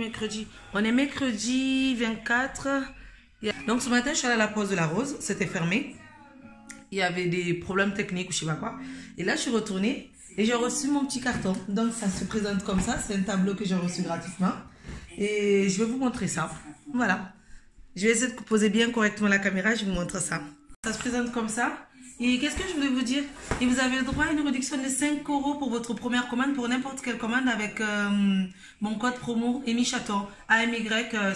mercredi? On est mercredi 24. Donc ce matin, je suis allée à la pause de la Rose. C'était fermé. Il y avait des problèmes techniques ou je sais pas quoi. Et là, je suis retournée et j'ai reçu mon petit carton. Donc ça se présente comme ça. C'est un tableau que j'ai reçu gratuitement. Et je vais vous montrer ça. Voilà. Je vais essayer de poser bien correctement la caméra. Je vous montre ça. Ça se présente comme ça. Et qu'est-ce que je voulais vous dire? Et vous avez le droit à une réduction de 5 € pour votre première commande, pour n'importe quelle commande avec mon code promo Amy Chaton. AMY-CHATON.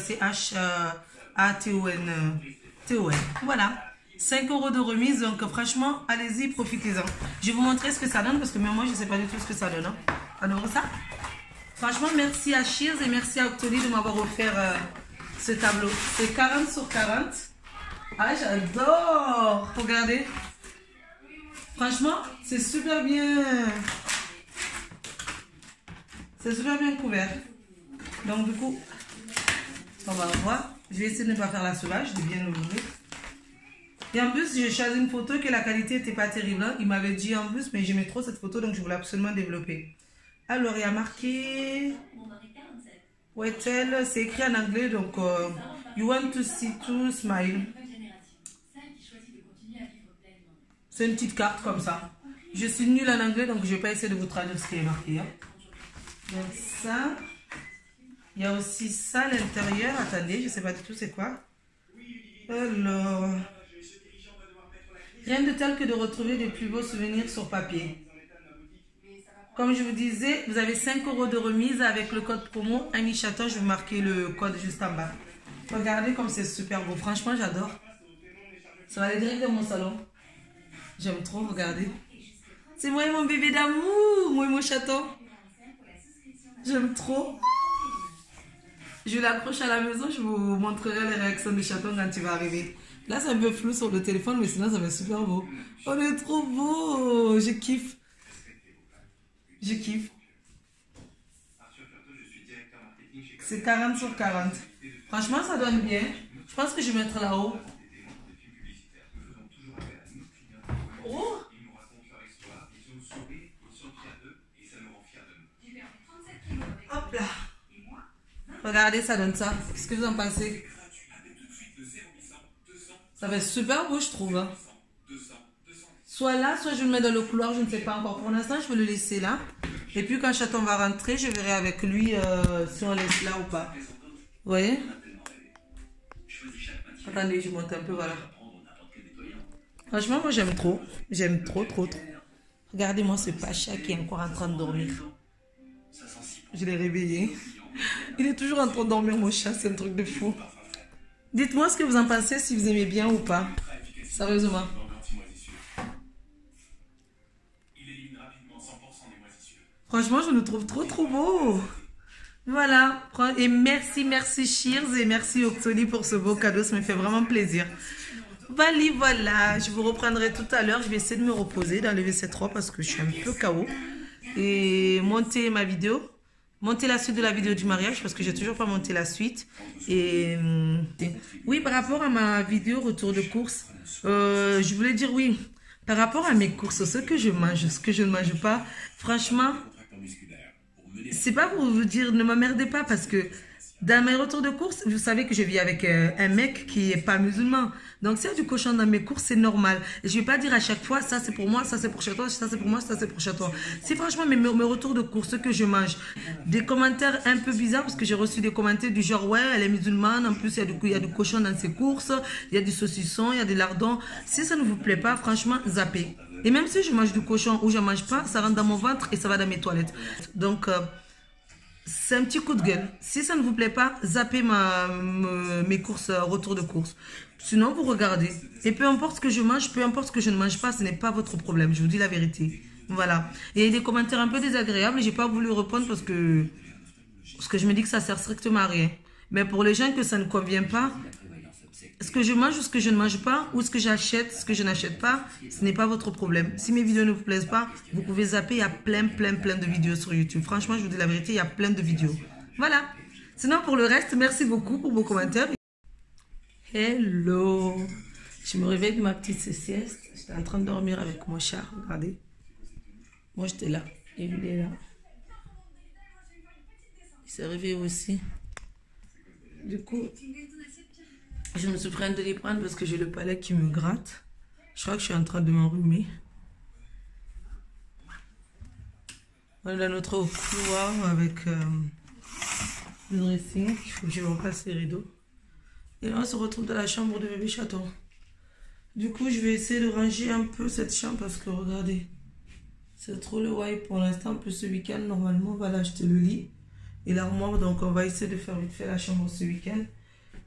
Voilà. 5 € de remise. Donc franchement, allez-y, profitez-en. Je vais vous montrer ce que ça donne parce que même moi, je ne sais pas du tout ce que ça donne. Hein. Alors ça. Franchement, merci à Shears et merci à Octoly de m'avoir offert ce tableau. C'est 40 sur 40. Ah, j'adore. Regardez. Franchement, c'est super bien. C'est super bien couvert. Donc du coup, on va voir. Je vais essayer de ne pas faire la sauvage, de bien l'ouvrir. Et en plus, j'ai choisi une photo que la qualité n'était pas terrible. Hein. Il m'avait dit en plus, mais j'aimais trop cette photo, donc je voulais absolument développer. Alors, il y a marqué... Wettel, c'est écrit en anglais, donc... you want to see to smile. C'est une petite carte comme ça. Je suis nulle en anglais, donc je ne vais pas essayer de vous traduire ce qui est marqué. Hein. Donc ça. Il y a aussi ça à l'intérieur. Attendez, je ne sais pas du tout c'est quoi. Alors. Rien de tel que de retrouver de plus beaux souvenirs sur papier. Comme je vous disais, vous avez 5 € de remise avec le code promo Amy Chaton. Je vais marquer le code juste en bas. Regardez comme c'est super beau. Franchement, j'adore. Ça va aller direct dans mon salon. J'aime trop, regardez. C'est moi et mon bébé d'amour, moi et mon chaton. J'aime trop. Je l'accroche à la maison, je vous montrerai les réactions du chaton quand il va arriver. Là, c'est un peu flou sur le téléphone, mais sinon, ça va être super beau. On est trop beau. Je kiffe. Je kiffe. C'est 40 sur 40. Franchement, ça donne bien. Je pense que je vais mettre là-haut. Oh. Hop là. Regardez, ça donne ça. Qu'est-ce que vous en pensez? Ça va être super beau, je trouve. Hein. Soit là, soit je le mets dans le couloir, je ne sais pas encore. Pour l'instant, je vais le laisser là. Et puis quand Chaton va rentrer, je verrai avec lui si on laisse là ou pas. Vous voyez? Attendez, je monte un peu, voilà. Franchement, moi j'aime trop. J'aime trop, trop, trop. Regardez-moi ce Pacha qui est encore en train de dormir. Je l'ai réveillé. Il est toujours en train de dormir, mon chat. C'est un truc de fou. Dites-moi ce que vous en pensez, si vous aimez bien ou pas. Sérieusement. Franchement, je le trouve trop, trop beau. Voilà. Et merci, merci Shears et merci Octoly pour ce beau cadeau. Ça me fait vraiment plaisir. Voilà, je vous reprendrai tout à l'heure. Je vais essayer de me reposer, d'enlever cette robe parce que je suis un peu KO. Et monter ma vidéo. Monter la suite de la vidéo du mariage parce que j'ai toujours pas monté la suite. Et oui, par rapport à ma vidéo retour de course, je voulais dire oui. Par rapport à mes courses, ce que je mange, ce que je ne mange pas, franchement, c'est pas pour vous dire ne m'emmerdez pas parce que dans mes retours de course, vous savez que je vis avec un mec qui est pas musulman. Donc, s'il y a du cochon dans mes courses, c'est normal. Et je vais pas dire à chaque fois, ça c'est pour moi, ça c'est pour Chaton, ça c'est pour moi, ça c'est pour Chaton. Si franchement, mes retours de course, ce que je mange, des commentaires un peu bizarres, parce que j'ai reçu des commentaires du genre, ouais, elle est musulmane, en plus, il y a du cochon dans ses courses, il y a du saucisson, il y a des lardons. Si ça ne vous plaît pas, franchement, zappez. Et même si je mange du cochon ou je mange pas, ça rentre dans mon ventre et ça va dans mes toilettes. Donc, c'est un petit coup de gueule. Si ça ne vous plaît pas, zappez mes courses, retour de course. Sinon, vous regardez. Et peu importe ce que je mange, peu importe ce que je ne mange pas, ce n'est pas votre problème. Je vous dis la vérité. Voilà. Et il y a des commentaires un peu désagréables. J'ai pas voulu répondre parce que je me dis que ça sert strictement à rien. Mais pour les gens que ça ne convient pas, ce que je mange ou ce que je ne mange pas, ou ce que j'achète, ce que je n'achète pas, ce n'est pas votre problème. Si mes vidéos ne vous plaisent pas, vous pouvez zapper. Il y a plein de vidéos sur YouTube. Franchement, je vous dis la vérité, il y a plein de vidéos. Voilà. Sinon, pour le reste, merci beaucoup pour vos commentaires. Hello. Je me réveille de ma petite sieste. J'étais en train de dormir avec mon chat. Regardez. Moi, j'étais là. Et il est là. Il s'est réveillé aussi. Du coup, je me suis pris un Doliprane parce que j'ai le palais qui me gratte. Je crois que je suis en train de m'enrhumer. On est dans notre couloir avec le dressing. Il faut que je repasse les rideaux. Et là, on se retrouve dans la chambre de bébé chaton. Du coup, je vais essayer de ranger un peu cette chambre parce que regardez, c'est trop le wipe pour l'instant. Plus ce week-end, normalement, on va l'acheter le lit et l'armoire. Donc, on va essayer de faire vite fait la chambre ce week-end.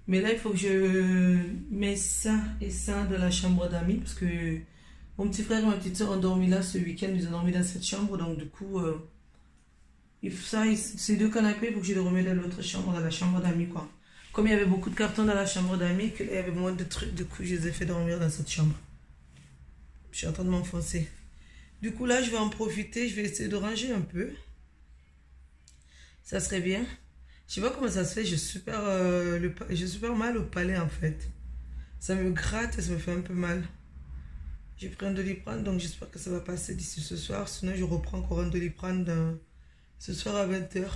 Mais là, il faut que je mette ça et ça dans la chambre d'amis parce que mon petit frère et ma petite soeur ont dormi là ce week-end. Ils ont dormi dans cette chambre. Donc, du coup, ces deux canapés, il faut que je les remette dans l'autre chambre, dans la chambre d'amis, quoi. Comme il y avait beaucoup de cartons dans la chambre d'amis, qu'il y avait moins de trucs, du coup, je les ai fait dormir dans cette chambre. Je suis en train de m'enfoncer. Du coup, là, je vais en profiter. Je vais essayer de ranger un peu. Ça serait bien. Je sais pas comment ça se fait. J'ai super mal au palais, en fait. Ça me gratte et ça me fait un peu mal. J'ai pris un Doliprane, donc j'espère que ça va passer d'ici ce soir. Sinon, je reprends encore un Doliprane ce soir à 20 h.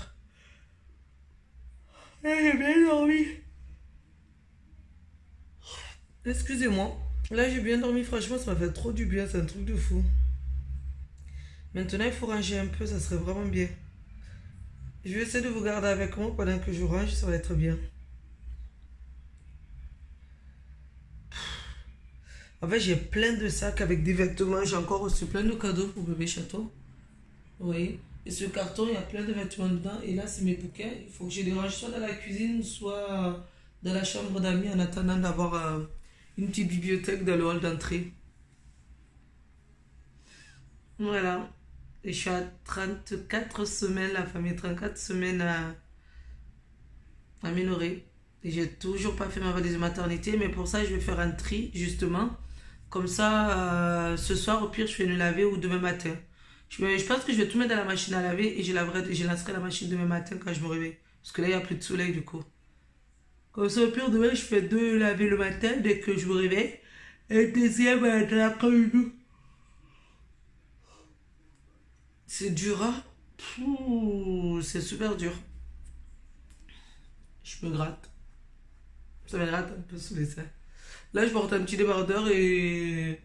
J'ai bien dormi. Excusez-moi. Là, j'ai bien dormi. Franchement, ça m'a fait trop du bien. C'est un truc de fou. Maintenant, il faut ranger un peu. Ça serait vraiment bien. Je vais essayer de vous garder avec moi pendant que je range. Ça va être bien. En fait, j'ai plein de sacs avec des vêtements. J'ai encore reçu plein de cadeaux pour bébé chaton. Vous voyez? Et ce carton, il y a plein de vêtements dedans. Et là, c'est mes bouquins. Il faut que je les range soit dans la cuisine, soit dans la chambre d'amis en attendant d'avoir une petite bibliothèque dans le hall d'entrée. Voilà. Et je suis à 34 semaines, la famille, 34 semaines à minorer. Et j'ai toujours pas fait ma valise de maternité. Mais pour ça, je vais faire un tri, justement. Comme ça, ce soir, au pire, je vais le laver ou demain matin. Je pense que je vais tout mettre dans la machine à laver et je lancerai la machine demain matin quand je me réveille. Parce que là, il n'y a plus de soleil du coup. Comme ça, au pire, demain, je fais 2 laver le matin dès que je me réveille. Et le deuxième dans l'après-midi. C'est dur, hein? C'est super dur. Je me gratte. Ça me gratte un peu sous les seins. Là, je porte un petit débardeur et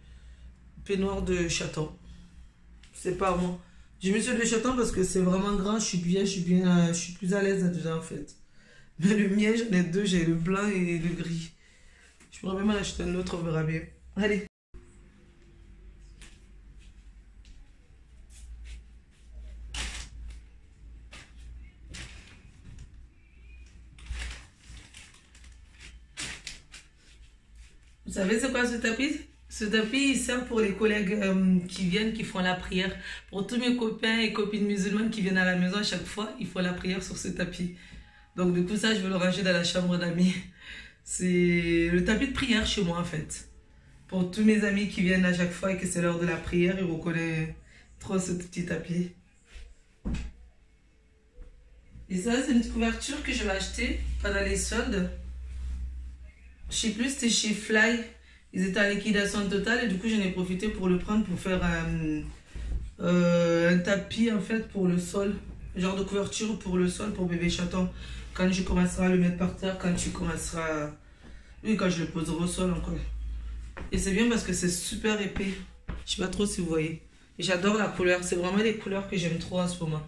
peignoir de chaton. C'est pas moi. J'ai mis celui de chaton parce que c'est vraiment grand. Je suis plus à l'aise dedans en fait. Mais le mien, j'en ai 2. J'ai le blanc et le gris. Je pourrais même en acheter un autre, on verra bien. Allez. Vous savez c'est quoi ce tapis? Ce tapis, il sert pour les collègues qui viennent, qui font la prière. Pour tous mes copains et copines musulmanes qui viennent à la maison à chaque fois, ils font la prière sur ce tapis. Donc du coup, ça, je vais le ranger dans la chambre d'amis. C'est le tapis de prière chez moi, en fait. Pour tous mes amis qui viennent à chaque fois et que c'est l'heure de la prière, ils reconnaissent trop ce petit tapis. Et ça, c'est une couverture que je vais acheter pendant les soldes. Je sais plus, c'était chez Fly. Ils étaient en liquidation totale et du coup j'en ai profité pour le prendre pour faire un tapis en fait pour le sol. Genre de couverture pour le sol pour bébé chaton. Quand je commencerai à le mettre par terre, quand tu commenceras... Oui, quand je le poserai au sol encore. Et c'est bien parce que c'est super épais. Je sais pas trop si vous voyez. Et j'adore la couleur. C'est vraiment les couleurs que j'aime trop en ce moment.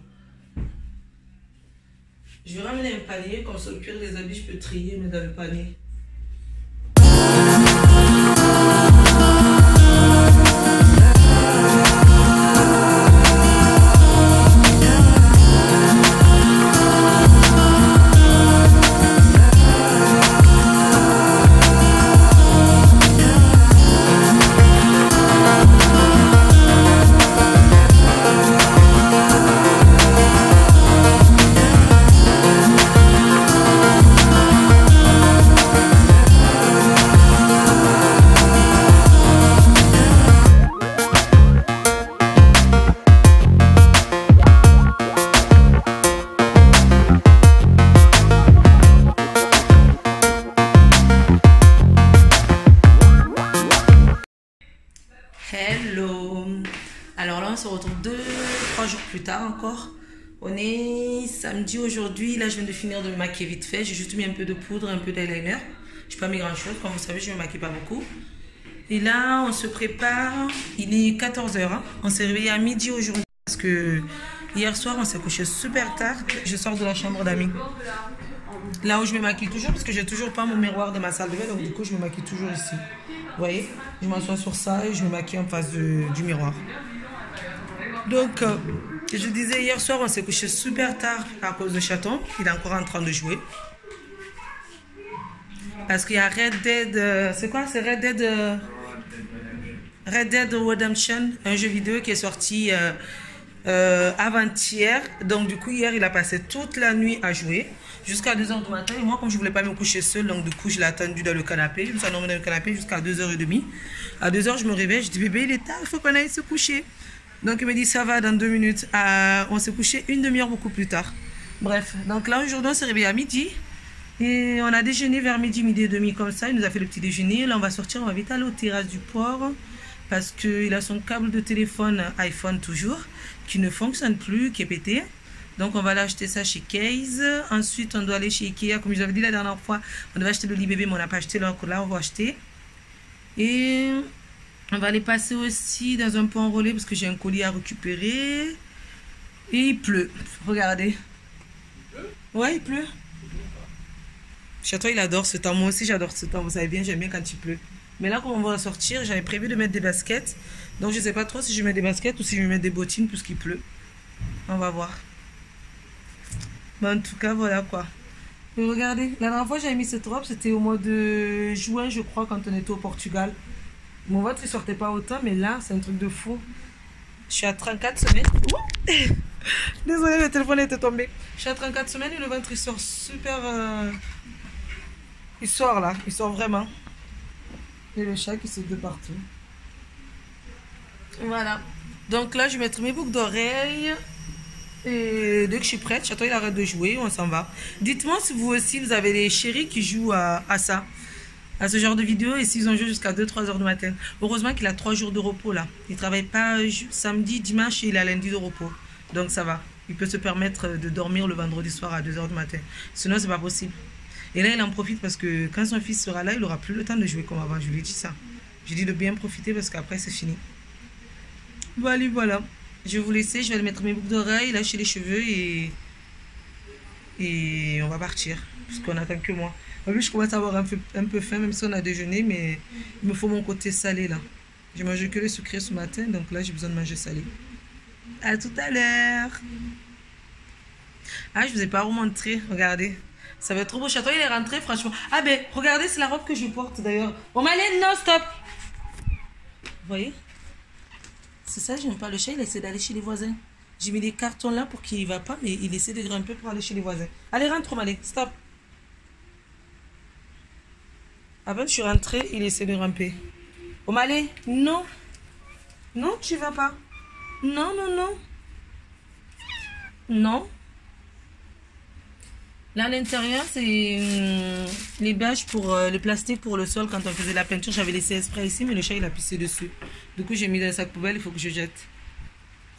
Je vais ramener un panier. Comme ça au pire les habits je peux trier mais dans le panier. Hello. Alors là on se retrouve 2-3 jours plus tard encore. On est samedi aujourd'hui. Là, je viens de finir de me maquiller vite fait. J'ai juste mis un peu de poudre, un peu d'eyeliner. Je n'ai pas mis grand chose. Comme vous savez, je ne me maquille pas beaucoup. Et là, on se prépare. Il est 14 h. Hein. On s'est réveillé à midi aujourd'hui. Parce que hier soir, on s'est couché super tard. Je sors de la chambre d'amis. Là où je me maquille toujours. Parce que j'ai toujours pas mon miroir dans ma salle de bain. Donc du coup, je me maquille toujours ici. Vous voyez? Je m'assois sur ça et je me maquille en face du miroir. Donc, je disais, hier soir, on s'est couché super tard à cause de Chaton. Il est encore en train de jouer. Parce qu'il y a Red Dead... c'est quoi? C'est Red Dead Redemption, un jeu vidéo qui est sorti avant-hier. Donc, du coup, hier, il a passé toute la nuit à jouer. Jusqu'à 2 h du matin. Et moi, comme je ne voulais pas me coucher seule, donc du coup, je l'ai attendu dans le canapé. Je me suis endormie dans le canapé jusqu'à 2 h 30. À 2 h, je me réveille. Je dis, bébé, il est tard, il faut qu'on aille se coucher. Donc, il me dit, ça va, dans 2 minutes. On s'est couché une demi-heure beaucoup plus tard. Bref, donc là, aujourd'hui, on s'est réveillé à midi. Et on a déjeuné vers midi et demi, comme ça. Il nous a fait le petit déjeuner. Là, on va sortir, on va vite aller aux terrasses du port. Parce qu'il a son câble de téléphone iPhone toujours, qui ne fonctionne plus, qui est pété. Donc, on va aller acheter ça chez Case. Ensuite, on doit aller chez Ikea. Comme je vous avais dit la dernière fois, on devait acheter le lit bébé, mais on n'a pas acheté. Donc là, on va acheter. Et on va aller passer aussi dans un pont relais parce que j'ai un colis à récupérer. Et il pleut. Regardez. Ouais, il pleut. Château, il adore ce temps. Moi aussi, j'adore ce temps. Vous savez bien, j'aime bien quand il pleut. Mais là, comme on va sortir, j'avais prévu de mettre des baskets. Donc, je ne sais pas trop si je mets des baskets ou si je vais mettre des bottines puisqu'il pleut. On va voir. Mais en tout cas, voilà quoi. Et regardez, la dernière fois, j'avais mis cette robe. C'était au mois de juin, je crois, quand on était au Portugal. Mon ventre, il sortait pas autant, mais là, c'est un truc de fou. Je suis à 34 semaines. Désolée, le téléphone était tombé. Je suis à 34 semaines et le ventre, il sort super... Il sort là, il sort vraiment. Et le chat qui saute de partout. Voilà. Donc là, je vais mettre mes boucles d'oreilles. Et dès que je suis prête, Chaton, il arrête de jouer, on s'en va. Dites-moi si vous aussi, vous avez des chéris qui jouent à ça. À ce genre de vidéo et s'ils ont joué jusqu'à 2-3 h du matin. Heureusement qu'il a 3 jours de repos là. Il ne travaille pas samedi, dimanche et il a lundi de repos. Donc ça va. Il peut se permettre de dormir le vendredi soir à 2 h du matin. Sinon, c'est pas possible. Et là, il en profite parce que quand son fils sera là, il n'aura plus le temps de jouer comme avant. Je lui ai dit ça. Je lui ai dit de bien profiter parce qu'après, c'est fini. Voilà, voilà. Je vais vous laisser. Je vais aller mettre mes boucles d'oreilles, lâcher les cheveux et on va partir. Parce qu'on n'attend que moi. En plus, je commence à avoir un peu faim, même si on a déjeuné, mais il me faut mon côté salé là. J'ai mangé que le sucré ce matin, donc là, j'ai besoin de manger salé. À tout à l'heure. Ah, je vous ai pas remontré. Regardez. Ça va être trop beau. Chaton, il est rentré, franchement. Ah ben, regardez, c'est la robe que je porte d'ailleurs. Oh, Malène, non, stop. Vous voyez? C'est ça, j'aime pas. Le chat, il essaie d'aller chez les voisins. J'ai mis des cartons là pour qu'il y va pas, mais il essaie de grimper pour aller chez les voisins. Allez, rentre, Malène, stop. Avant, je suis rentrée, il essaie de grimper. Oh, Malène, non. Non, tu vas pas. Non, non, non. Non. Là, à l'intérieur, c'est les bâches pour le plastique pour le sol. Quand on faisait la peinture, j'avais laissé exprès ici, mais le chat, il a pissé dessus. Du coup, j'ai mis dans le sac poubelle, il faut que je jette.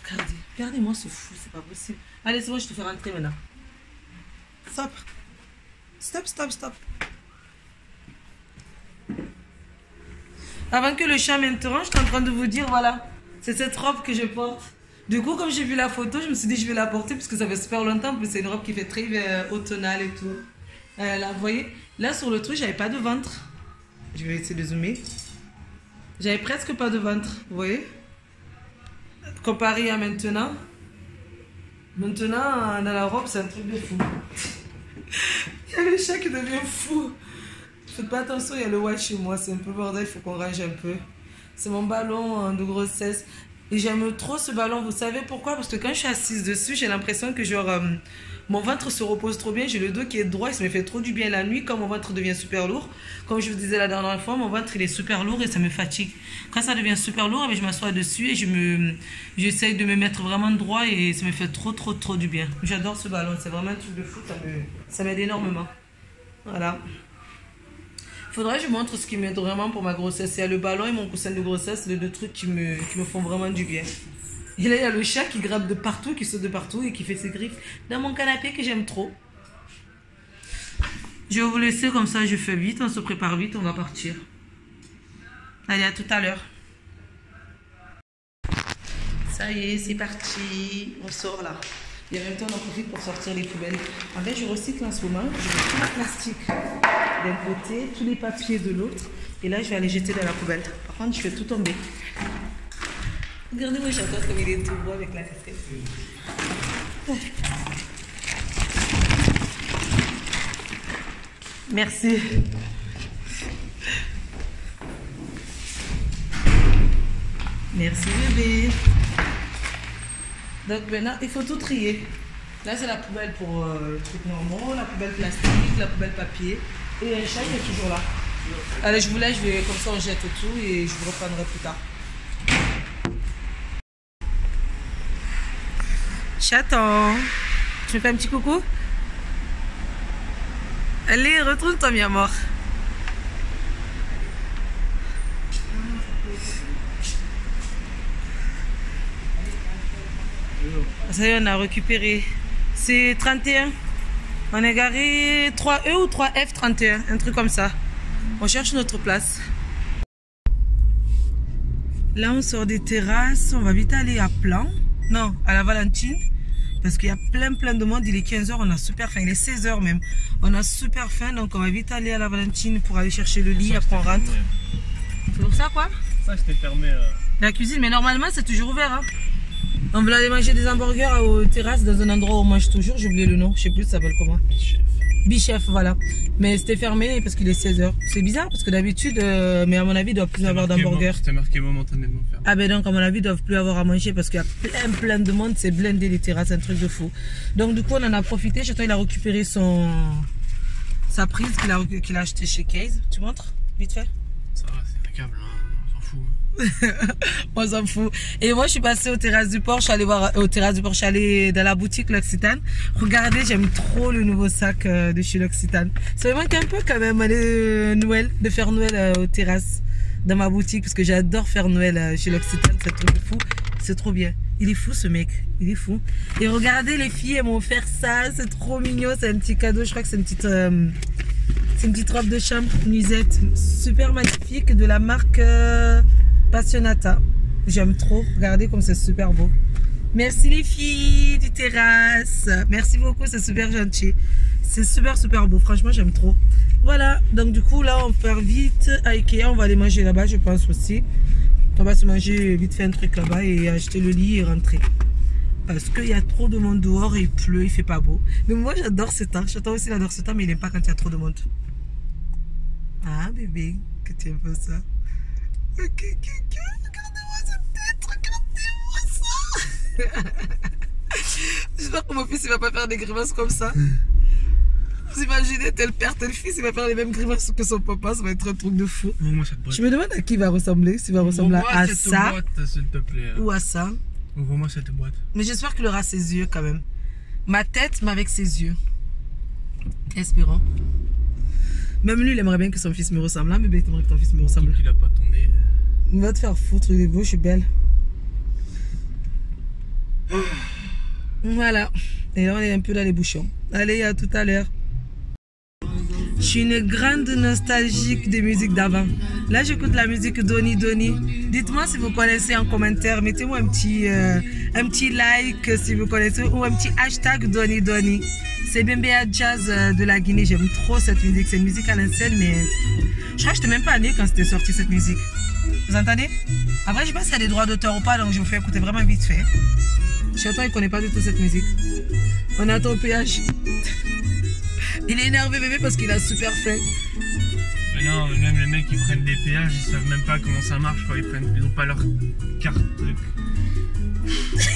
Regardez, regardez-moi ce fou, c'est pas possible. Allez, c'est bon, je te fais rentrer maintenant. Stop. Stop, stop, stop. Avant que le chat m'interrompe, je suis en train de vous dire, voilà, c'est cette robe que je porte. Du coup, comme j'ai vu la photo, je me suis dit je vais la porter parce que ça fait super longtemps. C'est une robe qui fait très automnale et tout. Là, vous voyez, là sur le truc, j'avais pas de ventre. Je vais essayer de zoomer. J'avais presque pas de ventre, vous voyez. Comparé à maintenant. Maintenant, dans la robe, c'est un truc de fou. Il y a le chat qui devient fou. Faites pas attention, il y a le white chez moi. C'est un peu bordel, il faut qu'on range un peu. C'est mon ballon de grossesse. Et j'aime trop ce ballon, vous savez pourquoi? Parce que quand je suis assise dessus, j'ai l'impression que genre mon ventre se repose trop bien. J'ai le dos qui est droit et ça me fait trop du bien la nuit quand mon ventre devient super lourd. Comme je vous disais la dernière fois, mon ventre il est super lourd et ça me fatigue. Quand ça devient super lourd, je m'assois dessus et j'essaye de me mettre vraiment droit et ça me fait trop du bien. J'adore ce ballon, c'est vraiment un truc de fou, ça m'aide énormément. Voilà. Faudrait que je montre ce qui m'aide vraiment pour ma grossesse. Il y a le ballon et mon coussin de grossesse, les deux trucs qui me font vraiment du bien. Et là, il y a le chat qui gratte de partout, qui saute de partout et qui fait ses griffes dans mon canapé que j'aime trop. Je vais vous laisser comme ça, je fais vite, on se prépare vite, on va partir. Allez, à tout à l'heure. Ça y est, c'est parti. On sort là. Et en même temps, on en profite pour sortir les poubelles. En fait, je recycle en ce moment. Je mets tout le plastique d'un côté, tous les papiers de l'autre. Et là, je vais aller jeter dans la poubelle. Par contre, je fais tout tomber. Regardez-moi, j'entends comme il est tout beau avec la casquette. Merci. Merci bébé. Donc maintenant, il faut tout trier. Là, c'est la poubelle pour les trucs normaux, la poubelle plastique, la poubelle papier. Et un chat, il est toujours là. Allez, je vous laisse, comme ça on jette tout et je vous reprendrai plus tard. Chaton, tu me fais un petit coucou? Allez, retourne-toi, mi amor. Ça y est, on a récupéré. C'est 31. On est garé 3E ou 3F31, un truc comme ça. On cherche notre place. Là, on sort des terrasses. On va vite aller à Plan. Non, à la Valentine. Parce qu'il y a plein de monde. Il est 15h, on a super faim. Il est 16h même. On a super faim, donc on va vite aller à la Valentine pour aller chercher le lit. Après, on rentre. C'est pour ça, quoi? Ça, c'était fermé. La cuisine, mais normalement, c'est toujours ouvert. Hein. On voulait aller manger des hamburgers aux terrasses dans un endroit où on mange toujours. J'ai oublié le nom. Je sais plus, ça s'appelle comment. Bichef, voilà. Mais c'était fermé parce qu'il est 16h. C'est bizarre parce que d'habitude, mais à mon avis, il ne doit plus avoir d'hamburgers. C'était marqué momentanément fermé. Ah ben donc, à mon avis, ils ne doivent plus avoir à manger parce qu'il y a plein de monde. C'est blindé les terrasses, un truc de fou. Donc du coup, on en a profité. J'attends, il a récupéré sa prise qu'il a acheté chez Case. Tu montres vite fait? Ça va, c'est un câble, hein. On s'en fout. On s'en fout. Et moi, je suis passée aux terrasses du port. Je suis allée voir aux terrasses du port. Je suis allée dans la boutique L'Occitane. Regardez, j'aime trop le nouveau sac de chez L'Occitane. Ça me manque un peu quand même Noël, de faire Noël aux terrasses dans ma boutique parce que j'adore faire Noël chez L'Occitane. C'est trop fou. C'est trop bien. Il est fou ce mec. Il est fou. Et regardez, les filles, elles m'ont offert ça. C'est trop mignon. C'est un petit cadeau. Je crois que c'est une petite robe de chambre nuisette. Super magnifique de la marque Passionata. J'aime trop. Regardez comme c'est super beau. Merci les filles du terrasse. Merci beaucoup, c'est super gentil. C'est super beau. Franchement, j'aime trop. Voilà. Donc du coup, là, on part vite à Ikea. On va aller manger là-bas, je pense aussi. On va se manger vite fait un truc là-bas et acheter le lit et rentrer. Parce qu'il y a trop de monde dehors et il pleut, il fait pas beau. Mais moi, j'adore ce temps. J'attends aussi, il adore ce temps, mais il n'aime pas quand il y a trop de monde. Ah, bébé, que tu aimes pas ça. Ok, regardez-moi cette tête, regardez-moi ça. J'espère que mon fils il va pas faire des grimaces comme ça. Vous imaginez, tel père, tel fils, il va faire les mêmes grimaces que son papa, ça va être un truc de fou. Je me demande à qui il va ressembler, s'il va ressembler à ça boîte, s'il te plaît. Ou à ça. Ouvre-moi cette boîte. Mais j'espère qu'il aura ses yeux quand même. Ma tête, mais avec ses yeux. Espérons. Même lui, il aimerait bien que son fils me ressemble. Là, bébé, t'aimerais que ton fils me ressemble. Il a pas ton nez. Il va te faire foutre, il est beau, je suis belle. Voilà. Et là, on est un peu dans les bouchons. Allez, à tout à l'heure. Je suis une grande nostalgique des musiques d'avant. Là, j'écoute la musique Doni Doni. Dites-moi si vous connaissez en commentaire. Mettez-moi un petit like si vous connaissez ou un petit hashtag Doni Doni. C'est Bembea Jazz de la Guinée. J'aime trop cette musique. C'est une musique à l'ancienne, mais je crois que je n'étais même pas née quand c'était sorti cette musique. Vous entendez? Après, je sais pas s'il y a des droits d'auteur ou pas, donc je vous fais écouter vraiment vite fait. Chez toi, il ne connaît pas du tout cette musique. On attend au péage. Il est énervé bébé parce qu'il a super faim. Mais non, même les mecs qui prennent des péages, ils savent même pas comment ça marche quand ils n'ont pas leur carte.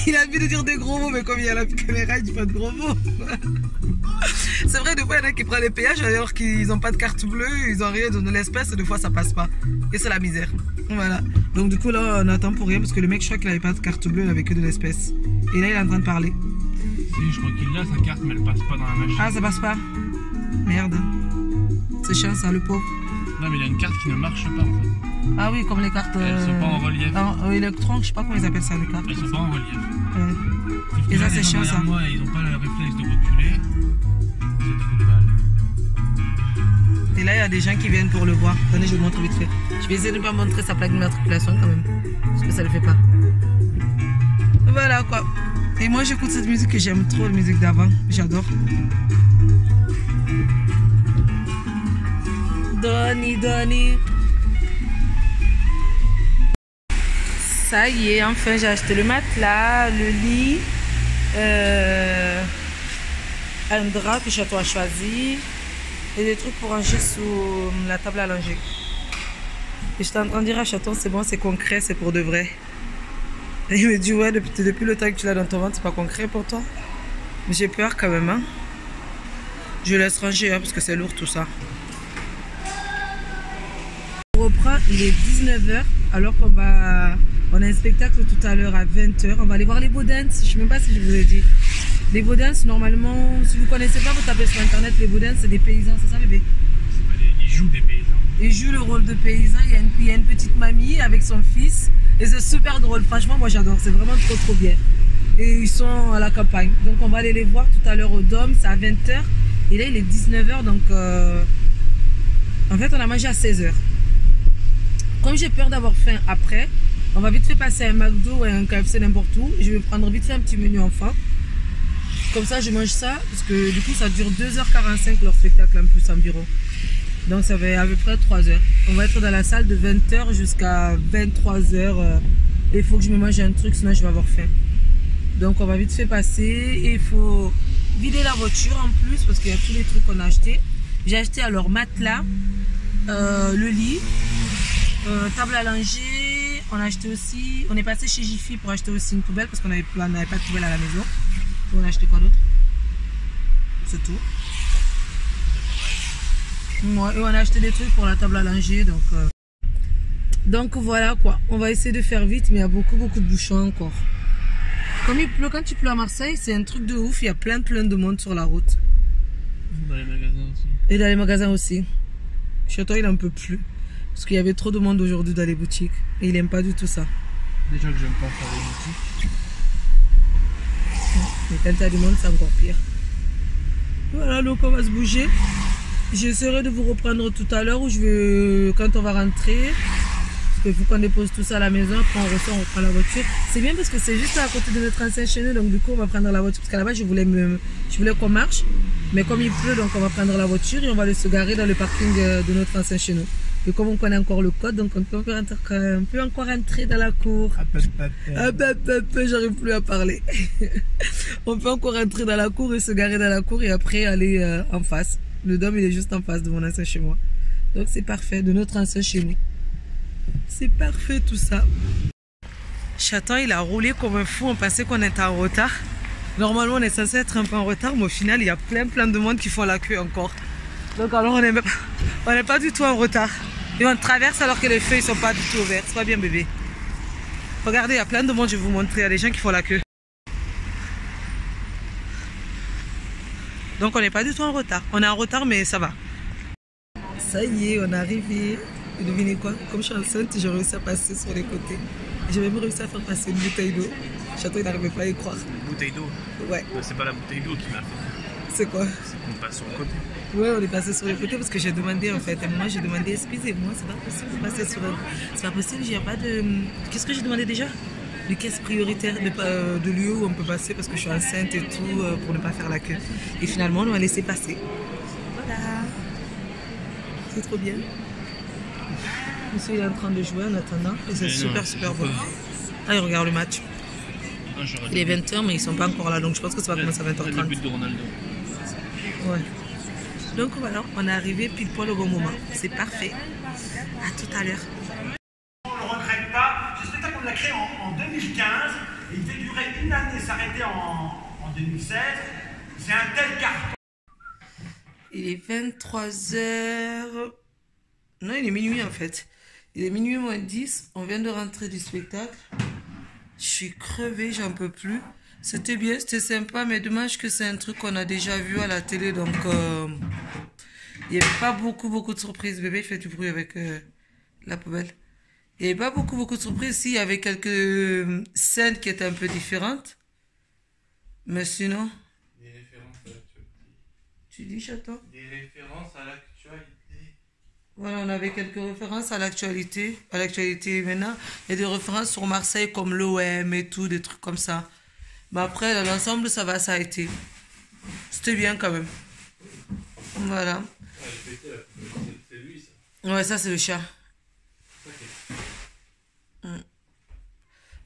Il a envie de dire des gros mots, mais comme il y a la caméra, il dit pas de gros mots. C'est vrai, des fois, il y en a qui prennent les péages alors qu'ils n'ont pas de carte bleue, ils n'ont rien de l'espèce et des fois, ça passe pas. Et c'est la misère. Voilà. Donc, du coup, là, on attend pour rien parce que le mec, je crois qu'il n'avait pas de carte bleue, il avait que de l'espèce. Et là, il est en train de parler. Si, je crois qu'il a sa carte, mais elle passe pas dans la machine. Ah, ça passe pas? Merde. C'est chiant, ça, le pauvre. Non, mais il y a une carte qui ne marche pas en fait. Ah oui, comme les cartes... Elles sont pas en relief. Électron, je sais pas comment ils appellent ça, les cartes. Elles sont pas en relief. Ouais. Sauf que Et là, ça, les c'est gens chiant, ça. derrière moi, ils ont pas le réflexe de reculer. C'est trop de balle. Et là, il y a des gens qui viennent pour le voir. Attendez, je vous montre vite fait. Je vais essayer de ne pas montrer sa plaque d'immatriculation quand même. Parce que ça le fait pas. Voilà quoi. Et moi, j'écoute cette musique que j'aime trop, la musique d'avant. J'adore. Donny, Donny. Ça y est, enfin, j'ai acheté le matelas, le lit, un drap que Chaton a choisi et des trucs pour ranger sous la table à langer. Et j'étais en train de dire à Chaton, c'est bon, c'est concret, c'est pour de vrai. Et il me dit, ouais, depuis le temps que tu l'as dans ton ventre, c'est pas concret pour toi. Mais j'ai peur quand même, hein. Je laisse ranger, hein, parce que c'est lourd tout ça. On reprend, il est 19h, alors qu'on va... On a un spectacle tout à l'heure à 20h. On va aller voir les Baudins. Je ne sais même pas si je vous ai dit. Les Baudins, normalement, si vous ne connaissez pas, vous tapez sur internet. Les Baudins, c'est des paysans, c'est ça, bébé? Ils jouent des paysans. Ils jouent le rôle de paysan. Il y a une petite mamie avec son fils. Et c'est super drôle. Franchement, moi j'adore. C'est vraiment trop, trop bien. Et ils sont à la campagne. Donc on va aller les voir tout à l'heure au Dôme. C'est à 20h. Et là, il est 19h. Donc, en fait, on a mangé à 16h. Comme j'ai peur d'avoir faim après, on va vite fait passer à un McDo ou à un KFC n'importe où. Je vais prendre vite fait un petit menu enfant. Comme ça, je mange ça. Parce que du coup, ça dure 2h45 leur spectacle en plus environ. Donc, ça fait à peu près 3h. On va être dans la salle de 20h jusqu'à 23h. Et il faut que je me mange un truc, sinon je vais avoir faim. Donc, on va vite fait passer. Et il faut vider la voiture en plus parce qu'il y a tous les trucs qu'on a achetés. J'ai acheté alors matelas, le lit, table à langer. On a acheté aussi, on est passé chez Jiffy pour acheter aussi une poubelle parce qu'on n'avait pas de poubelle à la maison. Et on a acheté quoi d'autre? C'est tout. Ouais, et on a acheté des trucs pour la table à langer. Donc voilà quoi. On va essayer de faire vite, mais il y a beaucoup de bouchons encore. Comme il pleut, quand il pleut à Marseille, c'est un truc de ouf. Il y a plein de monde sur la route. Dans les magasins aussi. Et dans les magasins aussi. Chez toi, il n'en peut plus. Parce qu'il y avait trop de monde aujourd'hui dans les boutiques. Et il n'aime pas du tout ça. Déjà que j'aime pas faire les boutiques. Mais quand il y a du monde, c'est encore pire. Voilà, donc on va se bouger. J'essaierai de vous reprendre tout à l'heure où quand on va rentrer. Parce qu'il faut qu'on dépose tout ça à la maison. Après on ressort, on prend la voiture. C'est bien parce que c'est juste à côté de notre ancien chez nous. Donc du coup, on va prendre la voiture. Parce qu'à la base, je voulais qu'on marche. Mais comme il pleut, donc on va prendre la voiture et on va aller se garer dans le parking de notre ancien chez nous. Et comme on connaît encore le code, donc on peut encore entrer dans la cour. J'arrive plus à parler. On peut encore entrer dans la cour et se garer dans la cour et après aller en face. Le Dôme, il est juste en face de mon ancien chez moi. Donc c'est parfait, de notre ancien chez nous. C'est parfait tout ça. Chaton, il a roulé comme un fou. On pensait qu'on était en retard. Normalement, on est censé être un peu en retard, mais au final, il y a plein de monde qui font la queue encore. Donc alors, on n'est pas du tout en retard. Et on traverse alors que les feux ne sont pas du tout ouverts. C'est pas bien, bébé. Regardez, il y a plein de monde, je vais vous montrer. Il y a des gens qui font la queue. Donc on n'est pas du tout en retard. On est en retard, mais ça va. Ça y est, on est arrivé. Et devinez quoi? Comme je suis enceinte, j'ai réussi à passer sur les côtés. J'ai même réussi à faire passer une bouteille d'eau. Chaton, il n'arrivait pas à y croire. Une bouteille d'eau? Ouais. C'est pas la bouteille d'eau qui m'a fait. C'est quoi? C'est qu'on passe sur le côté. Ouais, on est passé sur les côtés parce que j'ai demandé en fait. À un moment, j'ai demandé, excusez-moi, c'est pas possible de passer sur. C'est pas possible, il n'y a pas de. Qu'est-ce que j'ai demandé déjà? De caisse prioritaire de lieu où on peut passer parce que je suis enceinte et tout pour ne pas faire la queue. Et finalement, on m'a laissé passer. Voilà. C'est trop bien. Monsieur il est en train de jouer en attendant et c'est super bon. Ah, il regarde le match. Il est 20h mais ils sont pas encore là donc je pense que ça va commencer à 20h30. Le but de Ronaldo. Ouais. Donc voilà, on est arrivé pile poil au bon moment. C'est parfait. À tout à l'heure. On ne le regrette pas. Ce spectacle, on l'a créé en 2015. Et il fait durer une année, s'arrêter en 2016. C'est un tel carton. Il est 23h. Non, il est minuit en fait. Il est minuit moins 10. On vient de rentrer du spectacle. Je suis crevée, j'en peux plus. C'était bien, c'était sympa, mais dommage que c'est un truc qu'on a déjà vu à la télé. Donc, il n'y avait pas beaucoup de surprises. Bébé, il fait du bruit avec la poubelle. Il n'y avait pas beaucoup de surprises. Si, il y avait quelques scènes qui étaient un peu différentes. Mais sinon... Des références à l'actualité. Tu dis, chaton? Des références à l'actualité. Voilà, on avait quelques références à l'actualité maintenant. Il y a des références sur Marseille comme l'OM et tout, des trucs comme ça. Mais après, dans l'ensemble, ça a été. C'était bien quand même. Voilà. Ah, j'ai pété là. C'est lui ça. Ouais, ça c'est le chat. Ok.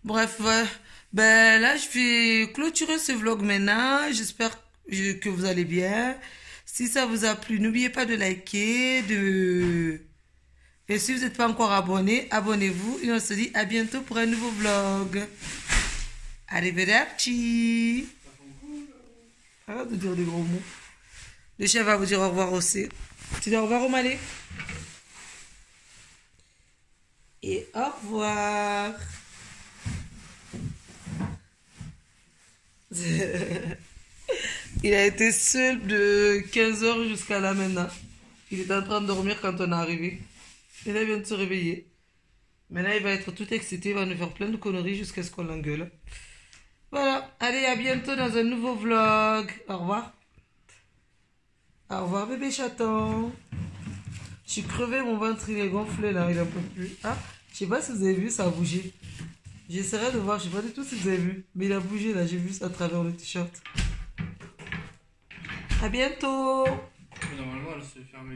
Bref, ouais. Ben là, je vais clôturer ce vlog maintenant. J'espère que vous allez bien. Si ça vous a plu, n'oubliez pas de liker, Et si vous n'êtes pas encore abonné, abonnez-vous. Et on se dit à bientôt pour un nouveau vlog. Arrivederci. Arrête de dire des gros mots. Le chef va vous dire au revoir aussi. Tu dis au revoir au Malais. Et au revoir. Il a été seul de 15h jusqu'à là maintenant. Il est en train de dormir quand on est arrivé. Et là, il vient de se réveiller. Maintenant, il va être tout excité. Il va nous faire plein de conneries jusqu'à ce qu'on l'engueule. Voilà. Allez, à bientôt dans un nouveau vlog. Au revoir. Au revoir, bébé chaton. Je suis crevé, mon ventre, il est gonflé là. Il n'en peut plus. Ah, je sais pas si vous avez vu, ça a bougé. J'essaierai de voir, je sais pas du tout si vous avez vu. Mais il a bougé là, j'ai vu ça à travers le t-shirt. À bientôt. Normalement, elle se ferme.